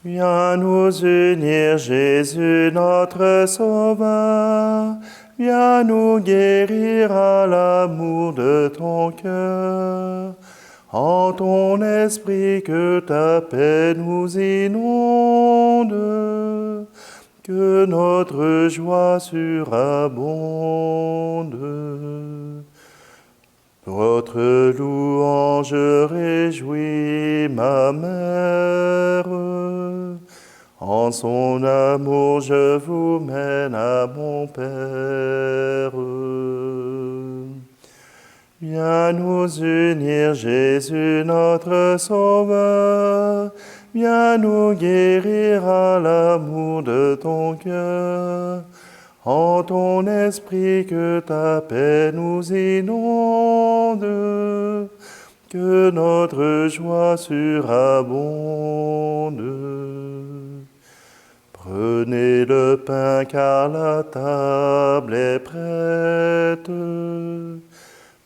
Viens nous unir, Jésus notre Sauveur. Viens nous guérir à l'amour de ton cœur. En ton esprit que ta paix nous inonde, que notre joie surabonde. Votre louange réjouit ma mère. En son amour je vous mène à mon Père. Viens nous unir, Jésus notre Sauveur. Viens nous guérir à l'amour de ton cœur. En ton esprit que ta paix nous inonde, que notre joie surabonde. Prenez le pain car la table est prête.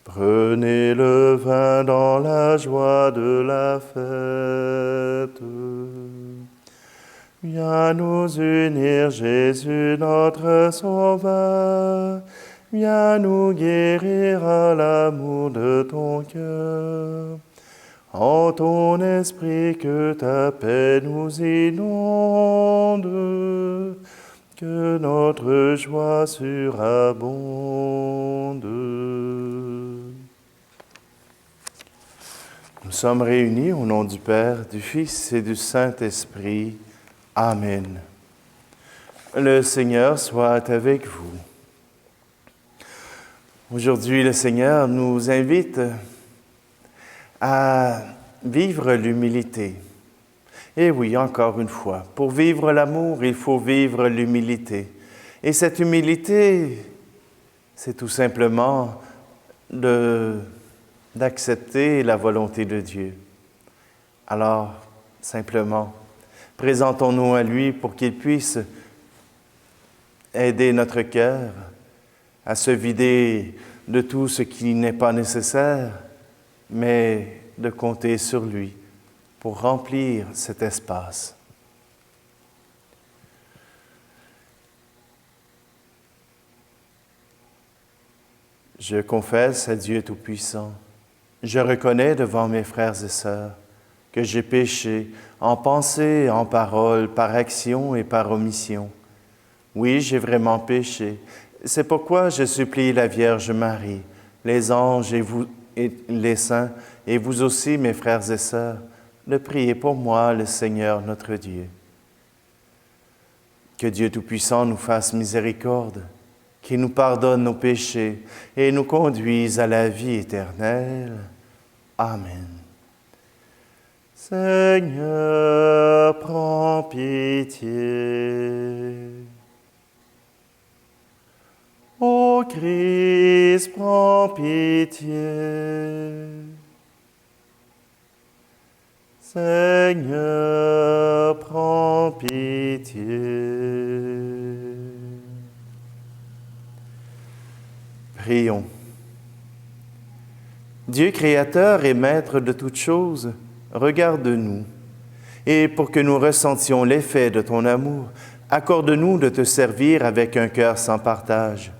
Prenez le vin dans la joie de la fête. Viens nous unir, Jésus notre Sauveur. Viens nous guérir à l'amour de ton cœur. En ton esprit que ta paix nous inonde, que notre joie surabonde. Nous sommes réunis au nom du Père, du Fils et du Saint-Esprit. Amen. Le Seigneur soit avec vous. Aujourd'hui, le Seigneur nous invite à vivre l'humilité. Et oui, encore une fois, pour vivre l'amour, il faut vivre l'humilité. Et cette humilité, c'est tout simplement d'accepter la volonté de Dieu. Alors, simplement, présentons-nous à lui pour qu'il puisse aider notre cœur à se vider de tout ce qui n'est pas nécessaire, mais de compter sur lui pour remplir cet espace. Je confesse à Dieu Tout-Puissant, je reconnais devant mes frères et sœurs que j'ai péché en pensée, en parole, par action et par omission. Oui, j'ai vraiment péché. C'est pourquoi je supplie la Vierge Marie, les anges et vous, et les saints, et vous aussi, mes frères et sœurs, de prier pour moi, le Seigneur notre Dieu. Que Dieu Tout-Puissant nous fasse miséricorde, qu'il nous pardonne nos péchés et nous conduise à la vie éternelle. Amen. Seigneur, prends pitié. Ô Christ, prends pitié. Seigneur, prends pitié. Prions. Dieu créateur et maître de toutes choses, regarde-nous, et pour que nous ressentions l'effet de ton amour, accorde-nous de te servir avec un cœur sans partage.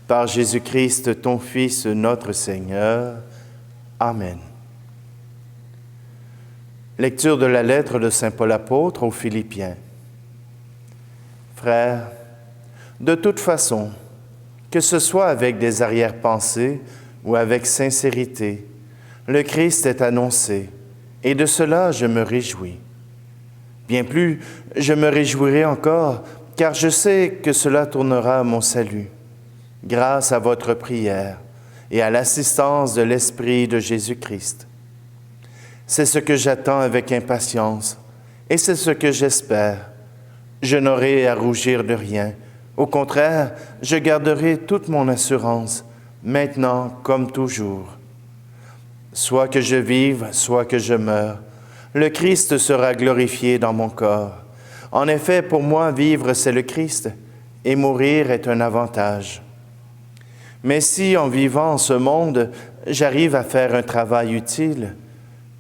Par Jésus-Christ, ton Fils, notre Seigneur. Amen. Lecture de la lettre de saint Paul apôtre aux Philippiens. Frères, de toute façon, que ce soit avec des arrière-pensées ou avec sincérité, le Christ est annoncé, et de cela je me réjouis. Bien plus, je me réjouirai encore, car je sais que cela tournera à mon salut, grâce à votre prière et à l'assistance de l'Esprit de Jésus-Christ. C'est ce que j'attends avec impatience, et c'est ce que j'espère. Je n'aurai à rougir de rien. Au contraire, je garderai toute mon assurance, maintenant comme toujours. Soit que je vive, soit que je meure, le Christ sera glorifié dans mon corps. En effet, pour moi, vivre, c'est le Christ, et mourir est un avantage. Mais si, en vivant en ce monde, j'arrive à faire un travail utile,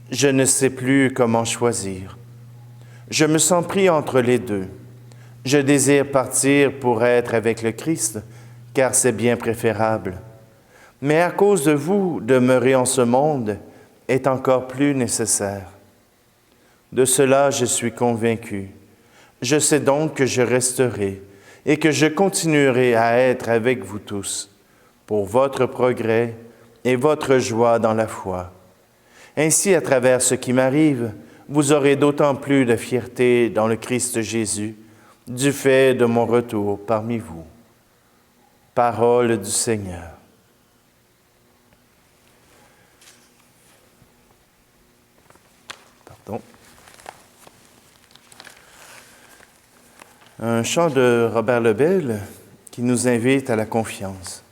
je ne sais plus comment choisir. Je me sens pris entre les deux. Je désire partir pour être avec le Christ, car c'est bien préférable. Mais à cause de vous, demeurer en ce monde est encore plus nécessaire. De cela, je suis convaincu. Je sais donc que je resterai et que je continuerai à être avec vous tous pour votre progrès et votre joie dans la foi. Ainsi, à travers ce qui m'arrive, vous aurez d'autant plus de fierté dans le Christ Jésus, du fait de mon retour parmi vous. Parole du Seigneur. Pardon. Un chant de Robert Lebel qui nous invite à la confiance.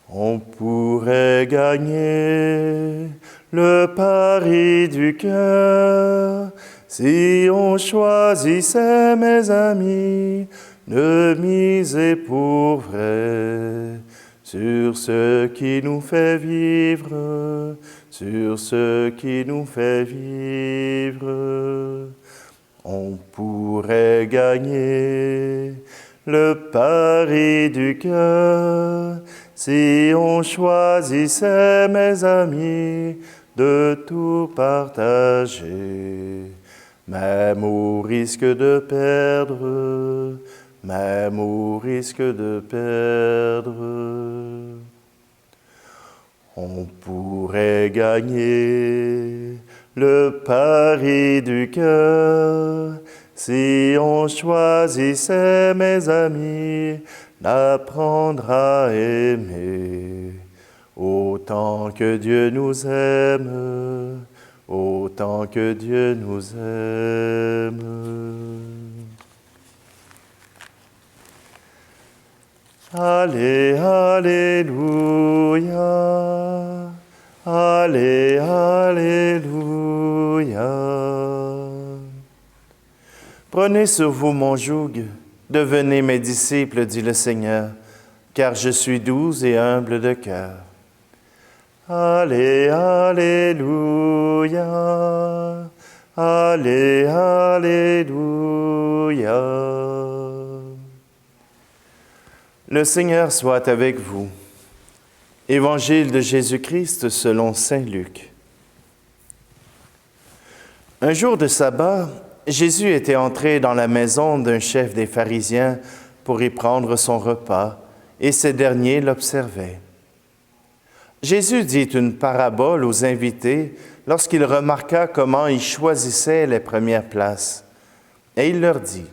On pourrait gagner le pari du cœur si on choisissait, mes amis, de miser pour vrai sur ce qui nous fait vivre, sur ce qui nous fait vivre. On pourrait gagner le pari du cœur si on choisissait, mes amis, de tout partager, même au risque de perdre, même au risque de perdre. On pourrait gagner le pari du cœur si on choisissait, mes amis, d'apprendre à aimer autant que Dieu nous aime, autant que Dieu nous aime. Allez, alléluia, allez, alléluia. Prenez sur vous mon joug, devenez mes disciples, dit le Seigneur, car je suis doux et humble de cœur. Allez, alléluia, allez, alléluia. Le Seigneur soit avec vous. Évangile de Jésus-Christ selon saint Luc. Un jour de sabbat, Jésus était entré dans la maison d'un chef des pharisiens pour y prendre son repas, et ces derniers l'observaient. Jésus dit une parabole aux invités lorsqu'il remarqua comment ils choisissaient les premières places. Et il leur dit,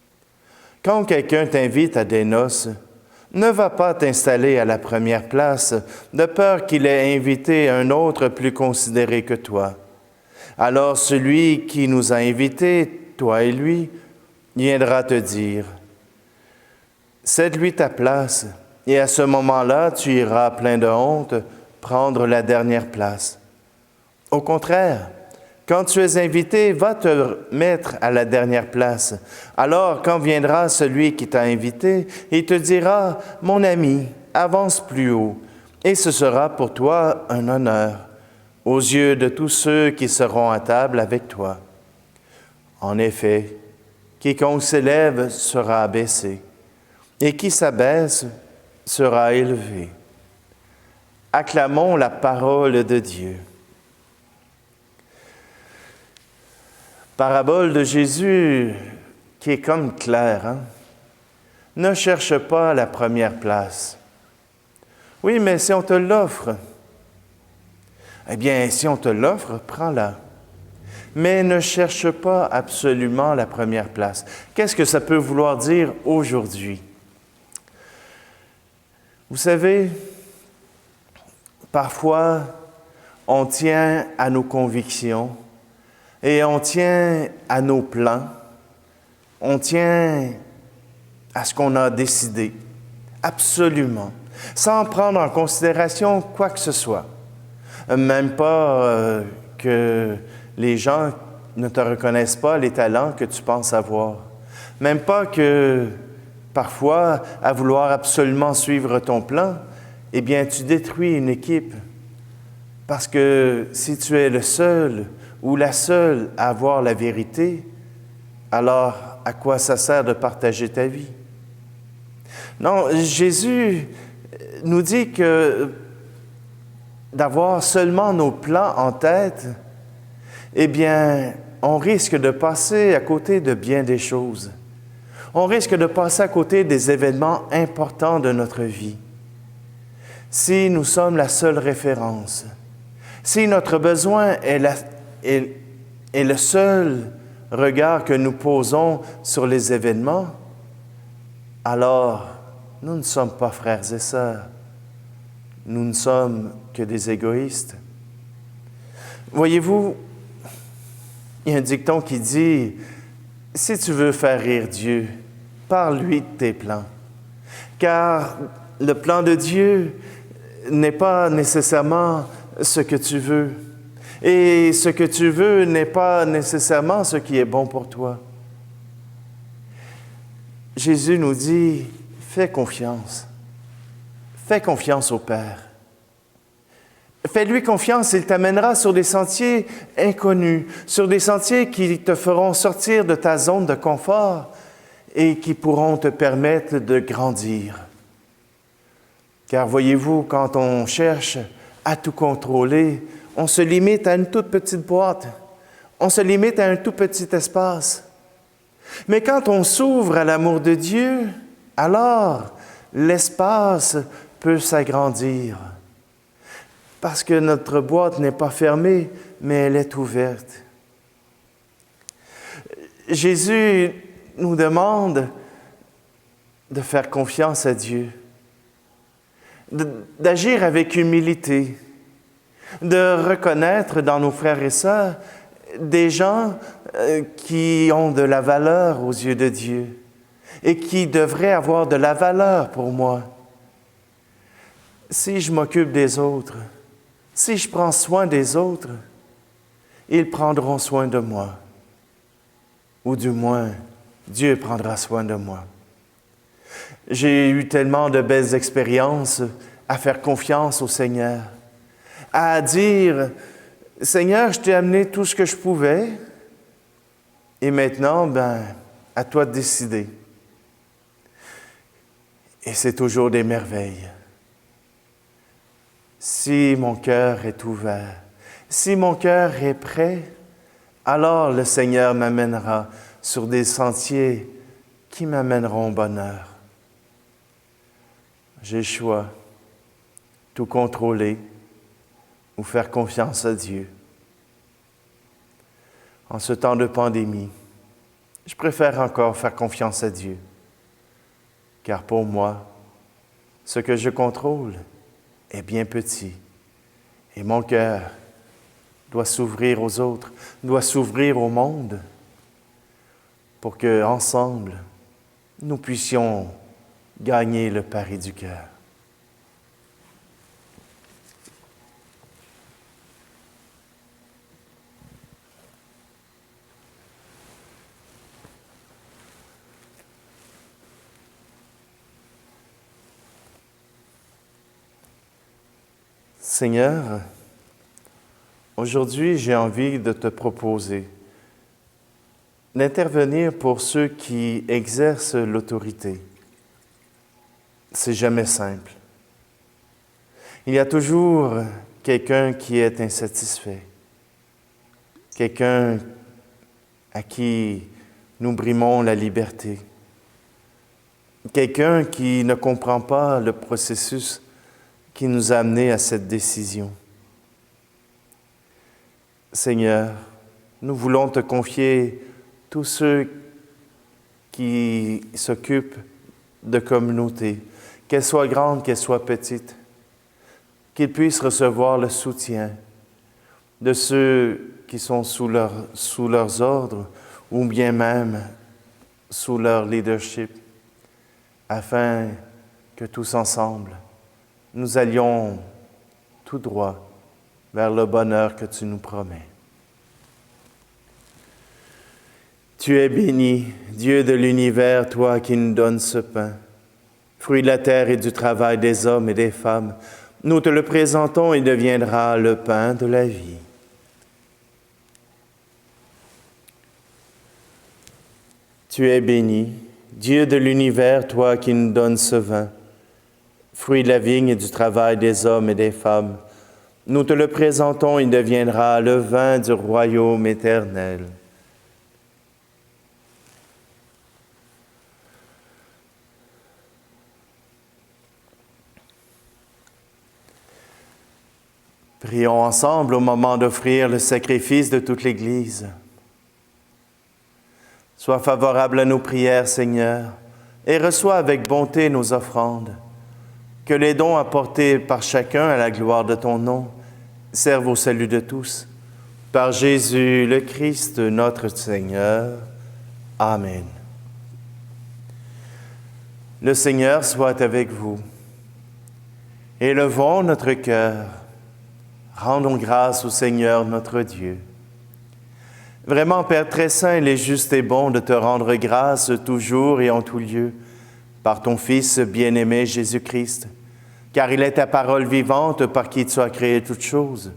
« Quand quelqu'un t'invite à des noces, ne va pas t'installer à la première place, de peur qu'il ait invité un autre plus considéré que toi. Alors celui qui nous a invités, toi et lui, viendra te dire, « Cède-lui ta place, et à ce moment-là, tu iras plein de honte prendre la dernière place. Au contraire, quand tu es invité, va te mettre à la dernière place. Alors, quand viendra celui qui t'a invité, il te dira, « Mon ami, avance plus haut, et ce sera pour toi un honneur aux yeux de tous ceux qui seront à table avec toi. En effet, quiconque s'élève sera abaissé, et qui s'abaisse sera élevé. » Acclamons la parole de Dieu. Parabole de Jésus qui est comme claire, hein? Ne cherche pas la première place. Oui, mais si on te l'offre, eh bien, si on te l'offre, prends-la. Mais ne cherche pas absolument la première place. Qu'est-ce que ça peut vouloir dire aujourd'hui? Vous savez, parfois, on tient à nos convictions, et on tient à nos plans, on tient à ce qu'on a décidé, absolument, sans prendre en considération quoi que ce soit. Même pas que les gens ne te reconnaissent pas les talents que tu penses avoir. Même pas que, parfois, à vouloir absolument suivre ton plan, eh bien, tu détruis une équipe. Parce que si tu es le seul ou la seule à avoir la vérité, alors à quoi ça sert de partager ta vie? Non, Jésus nous dit que d'avoir seulement nos plans en tête, eh bien, on risque de passer à côté de bien des choses. On risque de passer à côté des événements importants de notre vie. Si nous sommes la seule référence, si notre besoin est le seul regard que nous posons sur les événements, alors nous ne sommes pas frères et sœurs. Nous ne sommes que des égoïstes. Voyez-vous, il y a un dicton qui dit « Si tu veux faire rire Dieu, parle-lui de tes plans. » Car le plan de Dieu n'est pas nécessairement ce que tu veux. Et ce que tu veux n'est pas nécessairement ce qui est bon pour toi. Jésus nous dit, fais confiance. Fais confiance au Père. Fais-lui confiance, il t'amènera sur des sentiers inconnus, sur des sentiers qui te feront sortir de ta zone de confort et qui pourront te permettre de grandir. Car voyez-vous, quand on cherche à tout contrôler, on se limite à une toute petite boîte, on se limite à un tout petit espace. Mais quand on s'ouvre à l'amour de Dieu, alors l'espace peut s'agrandir. Parce que notre boîte n'est pas fermée, mais elle est ouverte. Jésus nous demande de faire confiance à Dieu, d'agir avec humilité, de reconnaître dans nos frères et sœurs des gens qui ont de la valeur aux yeux de Dieu et qui devraient avoir de la valeur pour moi. Si je m'occupe des autres, si je prends soin des autres, ils prendront soin de moi. Ou du moins, Dieu prendra soin de moi. J'ai eu tellement de belles expériences à faire confiance au Seigneur, à dire, Seigneur, je t'ai amené tout ce que je pouvais, et maintenant, à toi de décider. Et c'est toujours des merveilles. Si mon cœur est ouvert, si mon cœur est prêt, alors le Seigneur m'amènera sur des sentiers qui m'amèneront au bonheur. J'ai le choix, tout contrôler ou faire confiance à Dieu. En ce temps de pandémie, je préfère encore faire confiance à Dieu, car pour moi, ce que je contrôle est bien petit et mon cœur doit s'ouvrir aux autres, doit s'ouvrir au monde pour qu'ensemble, nous puissions gagner le pari du cœur. Seigneur, aujourd'hui, j'ai envie de te proposer d'intervenir pour ceux qui exercent l'autorité. C'est jamais simple. Il y a toujours quelqu'un qui est insatisfait, quelqu'un à qui nous brimons la liberté, quelqu'un qui ne comprend pas le processus qui nous a amenés à cette décision. Seigneur, nous voulons te confier tous ceux qui s'occupent de communautés, qu'elles soient grandes, qu'elles soient petites, qu'ils puissent recevoir le soutien de ceux qui sont sous leurs ordres ou bien même sous leur leadership, afin que tous ensemble, nous allions tout droit vers le bonheur que tu nous promets. Tu es béni, Dieu de l'univers, toi qui nous donnes ce pain, fruit de la terre et du travail des hommes et des femmes. Nous te le présentons et deviendra le pain de la vie. Tu es béni, Dieu de l'univers, toi qui nous donnes ce vin, fruit de la vigne et du travail des hommes et des femmes. Nous te le présentons, il deviendra le vin du royaume éternel. Prions ensemble au moment d'offrir le sacrifice de toute l'Église. Sois favorable à nos prières, Seigneur, et reçois avec bonté nos offrandes. Que les dons apportés par chacun à la gloire de ton nom servent au salut de tous. Par Jésus le Christ, notre Seigneur. Amen. Le Seigneur soit avec vous. Élevons notre cœur. Rendons grâce au Seigneur notre Dieu. Vraiment, Père très saint, il est juste et bon de te rendre grâce toujours et en tout lieu, par ton Fils bien-aimé Jésus-Christ, car il est ta parole vivante par qui tu as créé toutes choses.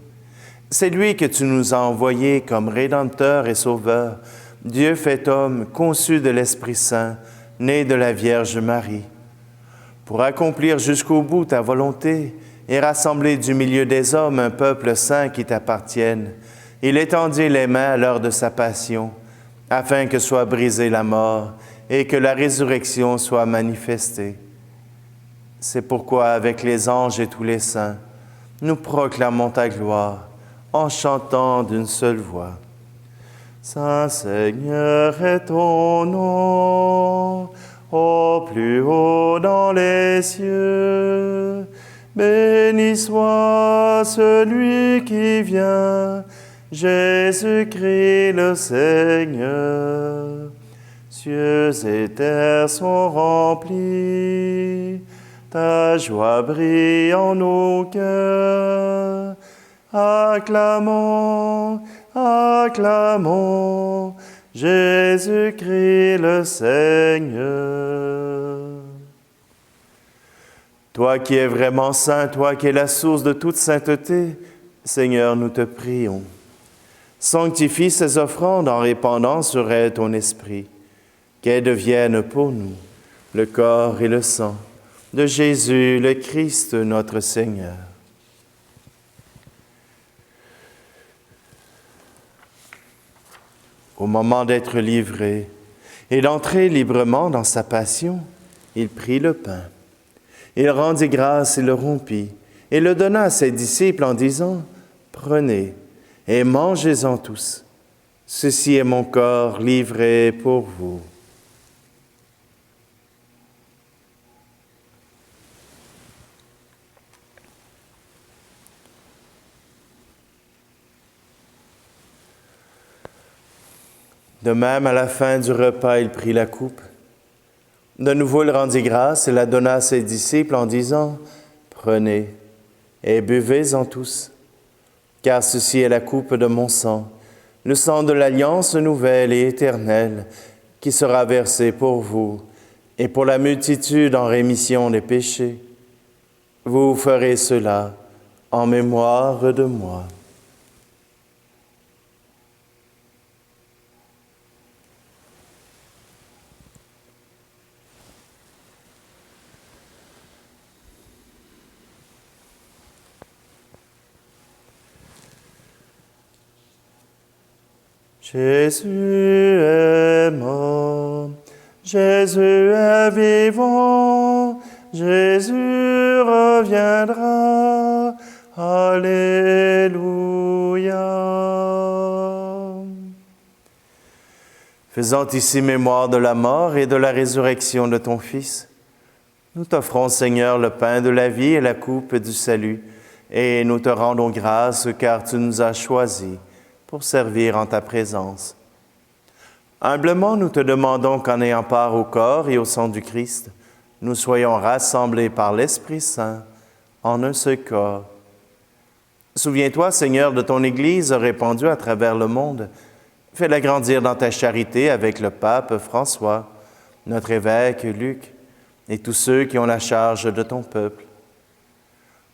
C'est lui que tu nous as envoyé comme Rédempteur et Sauveur, Dieu fait homme, conçu de l'Esprit Saint, né de la Vierge Marie, pour accomplir jusqu'au bout ta volonté et rassembler du milieu des hommes un peuple saint qui t'appartienne. Il étendit les mains à l'heure de sa passion, afin que soit brisée la mort et que la résurrection soit manifestée. C'est pourquoi, avec les anges et tous les saints, nous proclamons ta gloire en chantant d'une seule voix. Saint Seigneur est ton nom, au plus haut dans les cieux. Béni soit celui qui vient, Jésus-Christ le Seigneur. Cieux et terre sont remplis, ta joie brille en nos cœurs. Acclamons, acclamons, Jésus-Christ le Seigneur. Toi qui es vraiment saint, toi qui es la source de toute sainteté, Seigneur, nous te prions. Sanctifie ces offrandes en répandant sur elles ton esprit, qu'elles deviennent pour nous le corps et le sang de Jésus, le Christ, notre Seigneur. Au moment d'être livré et d'entrer librement dans sa passion, il prit le pain. Il rendit grâce et le rompit, et le donna à ses disciples en disant, « Prenez et mangez-en tous. Ceci est mon corps livré pour vous. » De même, à la fin du repas, il prit la coupe. De nouveau, il rendit grâce et la donna à ses disciples en disant, « Prenez et buvez-en tous, car ceci est la coupe de mon sang, le sang de l'alliance nouvelle et éternelle, qui sera versé pour vous et pour la multitude en rémission des péchés. Vous ferez cela en mémoire de moi. » Jésus est mort, Jésus est vivant, Jésus reviendra, Alléluia. Faisant ici mémoire de la mort et de la résurrection de ton Fils, nous t'offrons, Seigneur, le pain de la vie et la coupe du salut, et nous te rendons grâce car tu nous as choisis pour servir en ta présence. Humblement, nous te demandons qu'en ayant part au corps et au sang du Christ, nous soyons rassemblés par l'Esprit Saint en un seul corps. Souviens-toi, Seigneur, de ton Église répandue à travers le monde. Fais-la grandir dans ta charité avec le pape François, notre évêque Luc et tous ceux qui ont la charge de ton peuple.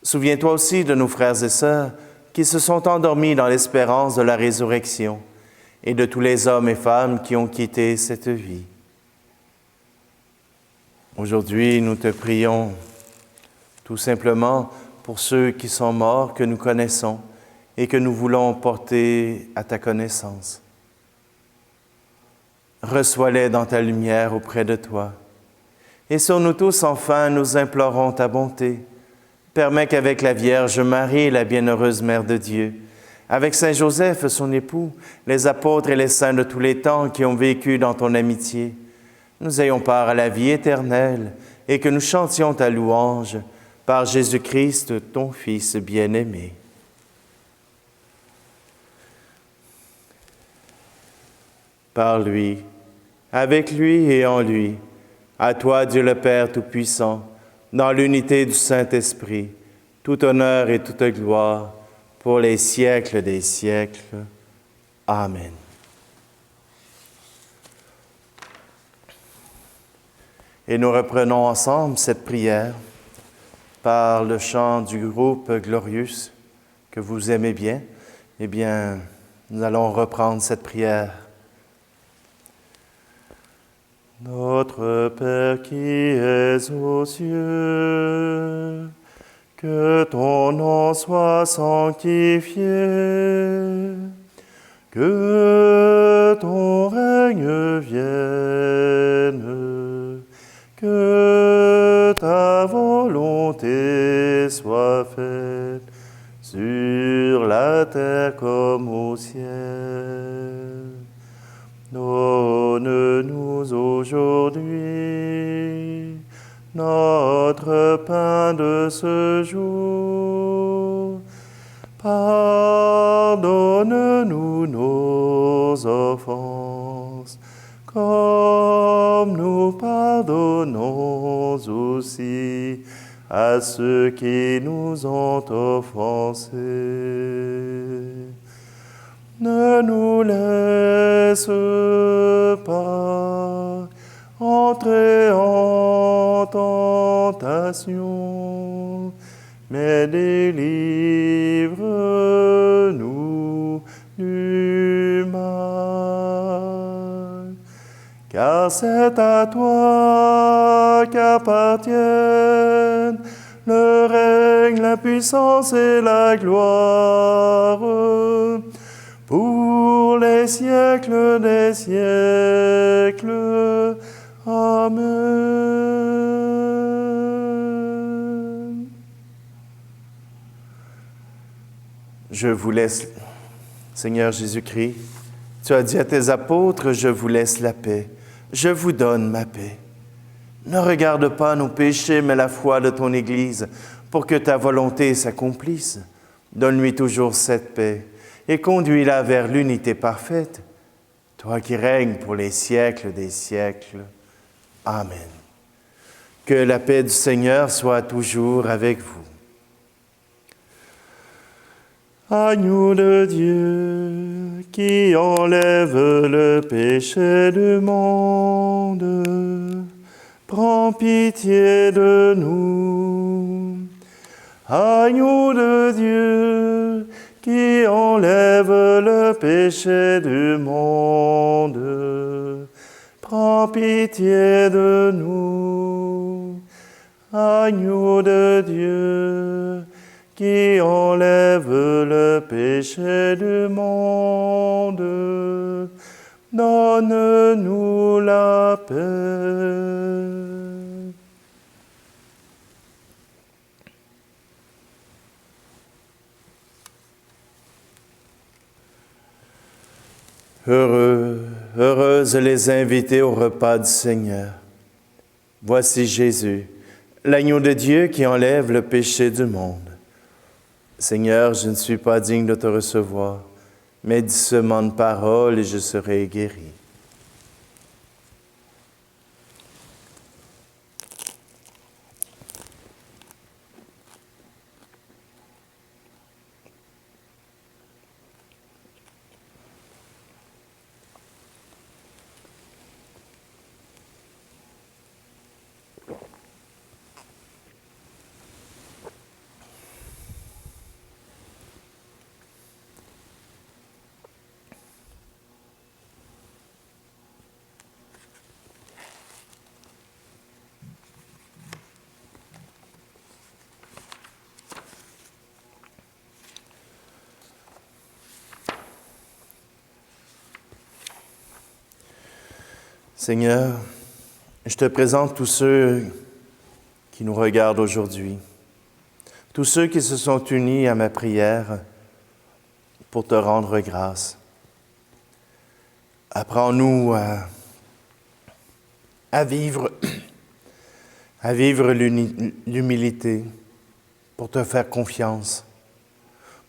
Souviens-toi aussi de nos frères et sœurs qui se sont endormis dans l'espérance de la résurrection, et de tous les hommes et femmes qui ont quitté cette vie. Aujourd'hui, nous te prions tout simplement pour ceux qui sont morts, que nous connaissons et que nous voulons porter à ta connaissance. Reçois-les dans ta lumière auprès de toi. Et sur nous tous, enfin, nous implorons ta bonté. Permets qu'avec la Vierge Marie, la bienheureuse Mère de Dieu, avec Saint Joseph, son époux, les apôtres et les saints de tous les temps qui ont vécu dans ton amitié, nous ayons part à la vie éternelle et que nous chantions ta louange par Jésus-Christ, ton Fils bien-aimé. Par lui, avec lui et en lui, à toi, Dieu le Père Tout-Puissant, dans l'unité du Saint-Esprit, tout honneur et toute gloire, pour les siècles des siècles. Amen. Et nous reprenons ensemble cette prière par le chant du groupe Glorious, que vous aimez bien. Eh bien, nous allons reprendre cette prière. Notre Père qui es aux cieux, que ton nom soit sanctifié, que ton règne vienne, que ta volonté soit faite sur la terre comme au ciel. Donne-nous aujourd'hui notre pain de ce jour. Pardonne-nous nos offenses, comme nous pardonnons aussi à ceux qui nous ont offensés. Ne nous laisse pas entrer en tentation, mais délivre-nous du mal. Car c'est à toi qu'appartiennent le règne, la puissance et la gloire, pour les siècles des siècles. Amen. Je vous laisse, Seigneur Jésus-Christ, tu as dit à tes apôtres, je vous laisse la paix, je vous donne ma paix. Ne regarde pas nos péchés, mais la foi de ton Église, pour que ta volonté s'accomplisse. Donne-lui toujours cette paix et conduis-la vers l'unité parfaite, toi qui règnes pour les siècles des siècles. Amen. Que la paix du Seigneur soit toujours avec vous. Agneau de Dieu, qui enlève le péché du monde, prends pitié de nous. Agneau de Dieu, qui enlève le péché du monde, prends pitié de nous. Agneau de Dieu, qui enlève le péché du monde, donne-nous la paix. Heureuses les invités au repas du Seigneur. Voici Jésus, l'agneau de Dieu qui enlève le péché du monde. Seigneur, je ne suis pas digne de te recevoir, mais dis seulement une parole et je serai guéri. Seigneur, je te présente tous ceux qui nous regardent aujourd'hui, tous ceux qui se sont unis à ma prière pour te rendre grâce. Apprends-nous à vivre l'humilité pour te faire confiance,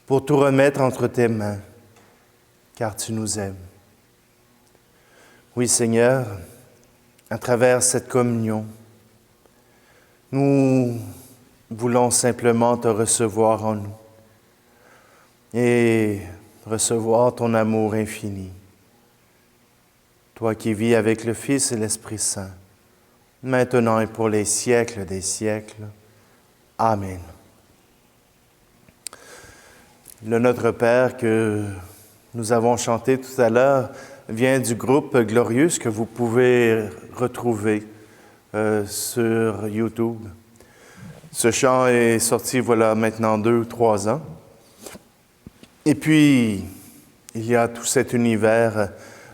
pour tout remettre entre tes mains, car tu nous aimes. Oui, Seigneur, à travers cette communion, nous voulons simplement te recevoir en nous et recevoir ton amour infini. Toi qui vis avec le Fils et l'Esprit Saint, maintenant et pour les siècles des siècles. Amen. Le Notre Père que nous avons chanté tout à l'heure vient du groupe Glorious que vous pouvez retrouver sur YouTube. Ce chant est sorti voilà maintenant 2 ou 3 ans. Et puis, il y a tout cet univers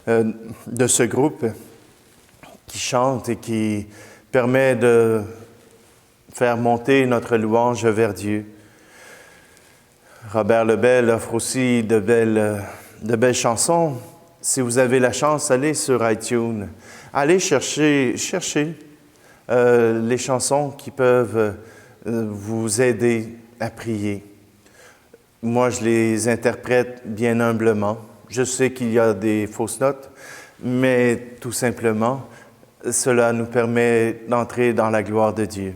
de ce groupe qui chante et qui permet de faire monter notre louange vers Dieu. Robert Lebel offre aussi de belles chansons. Si vous avez la chance, allez sur iTunes. Allez chercher les chansons qui peuvent vous aider à prier. Moi, je les interprète bien humblement. Je sais qu'il y a des fausses notes, mais tout simplement, cela nous permet d'entrer dans la gloire de Dieu.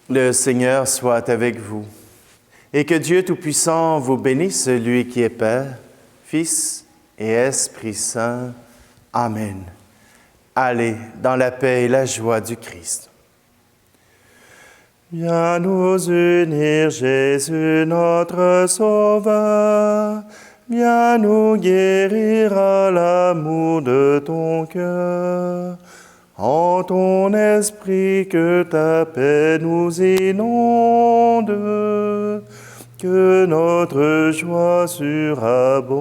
Le Seigneur soit avec vous et que Dieu Tout-Puissant vous bénisse, lui qui est Père, Fils et Esprit Saint. Amen. Allez dans la paix et la joie du Christ. Viens nous unir, Jésus notre Sauveur. Viens nous guérir à l'amour de ton cœur. En ton esprit que ta paix nous inonde, que notre joie surabonde.